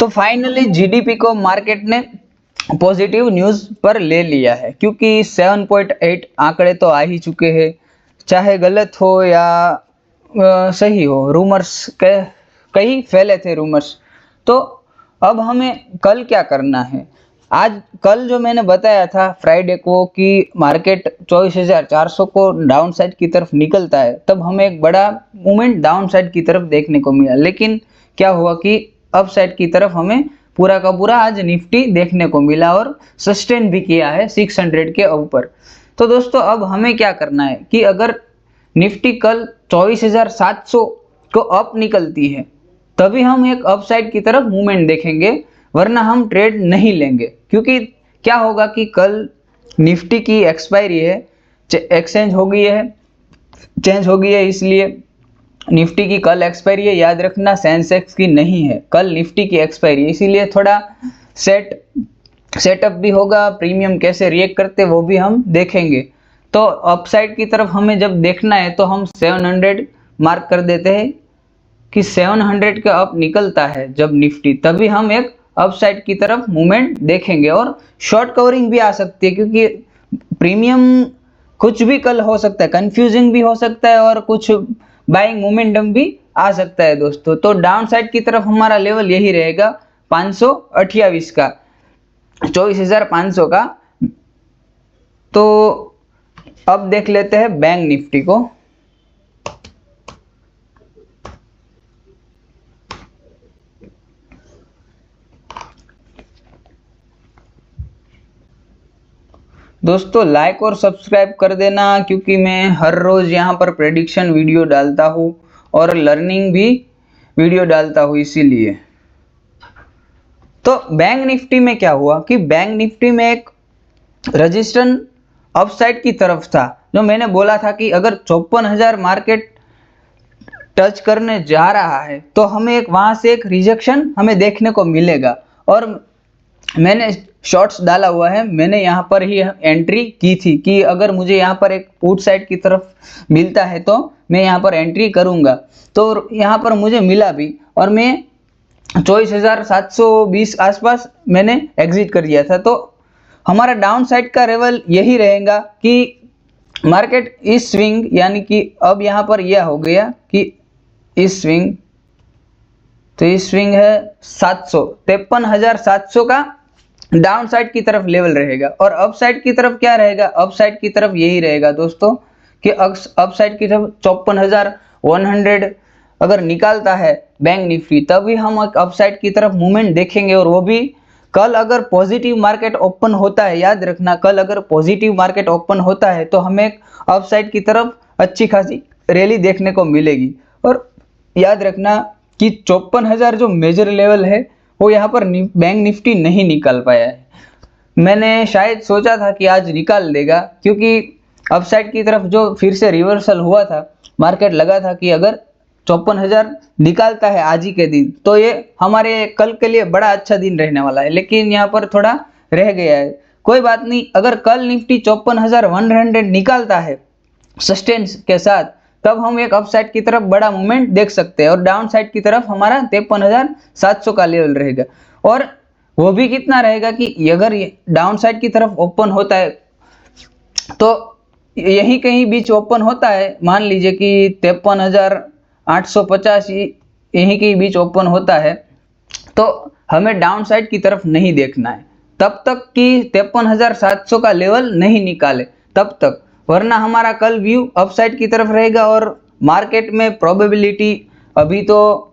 तो finally GDP को market ने पॉजिटिव न्यूज पर ले लिया है, क्योंकि 7.8 आंकड़े तो आ ही चुके हैं, चाहे गलत हो या सही हो। रूमर्स कई फैले थे रूमर्स। तो अब हमें कल क्या करना है? आज कल जो मैंने बताया था फ्राइडे को कि मार्केट 24,400 को डाउन साइड की तरफ निकलता है, तब हमें एक बड़ा मूवमेंट डाउन साइड की तरफ देखने को मिला। लेकिन क्या हुआ कि अप साइड की तरफ हमें पूरा का पूरा आज निफ्टी देखने को मिला और सस्टेन भी किया है 600 के ऊपर। तो दोस्तों अब हमें क्या करना है कि अगर निफ्टी कल 24,700 को अप निकलती है तभी हम एक अप साइड की तरफ मूवमेंट देखेंगे, वरना हम ट्रेड नहीं लेंगे। क्योंकि क्या होगा कि कल निफ्टी की एक्सपायरी है, एक्सचेंज हो गई है, चेंज हो गई है, इसलिए निफ्टी की कल एक्सपायरी है। याद रखना सेंसेक्स की नहीं है, कल निफ्टी की एक्सपायरी है, इसीलिए थोड़ा सेटअप भी होगा, प्रीमियम कैसे रिएक्ट करते वो भी हम देखेंगे। तो अपसाइड की तरफ हमें जब देखना है तो हम 700 मार्क कर देते हैं कि 700 का अप निकलता है जब निफ्टी, तभी हम एक अपसाइड की तरफ मूवमेंट देखेंगे। और शॉर्ट कवरिंग भी आ सकती है, क्योंकि प्रीमियम कुछ भी कल हो सकता है, कंफ्यूजिंग भी हो सकता है और कुछ बाइंग मोमेंटम भी आ सकता है दोस्तों। तो डाउन साइड की तरफ हमारा लेवल यही रहेगा 528 का, 24,500 का। तो अब देख लेते हैं बैंक निफ्टी को। दोस्तों लाइक और सब्सक्राइब कर देना, क्योंकि मैं हर रोज यहाँ पर प्रेडिक्शन वीडियो डालता हूँ और लर्निंग भी वीडियो डालता हूँ, इसीलिए। तो बैंक निफ्टी में क्या हुआ कि बैंक निफ्टी में एक रजिस्ट्रेशन अपसाइड की तरफ था, जो मैंने बोला था कि अगर 54,000 मार्केट टच करने जा रहा है तो हमें एक वहां से एक रिजेक्शन हमें देखने को मिलेगा। और मैंने शॉर्ट्स डाला हुआ है, मैंने यहाँ पर ही एंट्री की थी कि अगर मुझे यहाँ पर एक पुट साइड की तरफ मिलता है तो मैं यहाँ पर एंट्री करूँगा। तो यहाँ पर मुझे मिला भी और मैं 24,720 आसपास मैंने एग्जिट कर दिया था। तो हमारा डाउन साइड का लेवल यही रहेगा कि मार्केट इस स्विंग, यानी कि अब यहाँ पर यह हो गया कि इस स्विंग, तो इस स्विंग है 53,700 का डाउन साइड की तरफ लेवल रहेगा। और अप साइड की तरफ क्या रहेगा? अप साइड की तरफ यही रहेगा दोस्तों कि अप साइड की तरफ 54,100 अगर निकालता है बैंक निफ्टी, तभी हम अप साइड की तरफ मूवमेंट देखेंगे। और वो भी कल अगर पॉजिटिव मार्केट ओपन होता है, याद रखना कल अगर पॉजिटिव मार्केट ओपन होता है तो हमें एक अप साइड की तरफ अच्छी खासी रैली देखने को मिलेगी। और याद रखना कि 54,000 जो मेजर लेवल है वो यहाँ पर बैंक निफ्टी नहीं निकाल पाया है। मैंने शायद सोचा था कि आज निकाल देगा, क्योंकि अपसाइड की तरफ जो फिर से रिवर्सल हुआ था, मार्केट लगा था कि अगर 54,000 निकालता है आज ही के दिन तो ये हमारे कल के लिए बड़ा अच्छा दिन रहने वाला है। लेकिन यहाँ पर थोड़ा रह गया है, कोई बात नहीं। अगर कल निफ्टी 54,100 निकालता है सस्टेन के साथ, तब हम एक अपसाइड की तरफ बड़ा मूवमेंट देख सकते हैं। और डाउन साइड की तरफ हमारा 53,700 का लेवल रहेगा। और वो भी कितना रहेगा कि अगर डाउन साइड की तरफ ओपन होता है तो यही कहीं बीच ओपन होता है, मान लीजिए कि 53,850 यहीं के बीच ओपन होता है, तो हमें डाउन साइड की तरफ नहीं देखना है तब तक कि 53,700 का लेवल नहीं निकाले तब तक, वरना हमारा कल व्यू अपसाइड की तरफ रहेगा। और मार्केट में प्रोबेबिलिटी अभी तो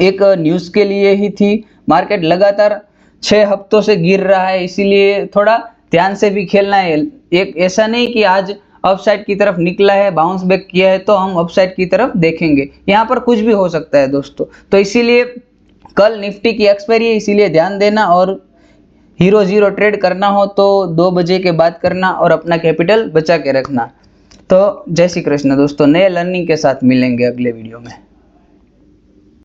एक न्यूज़ के लिए ही थी, मार्केट लगातार 6 हफ्तों से गिर रहा है, इसीलिए थोड़ा ध्यान से भी खेलना है। एक ऐसा नहीं कि आज अपसाइड की तरफ निकला है, बाउंस बैक किया है तो हम अपसाइड की तरफ देखेंगे, यहाँ पर कुछ भी हो सकता है दोस्तों। तो इसीलिए कल निफ्टी की एक्सपायरी है, इसीलिए ध्यान देना। और हीरो जीरो ट्रेड करना हो तो 2 बजे के बाद करना और अपना कैपिटल बचा के रखना। तो जय श्री कृष्ण दोस्तों, नए लर्निंग के साथ मिलेंगे अगले वीडियो में।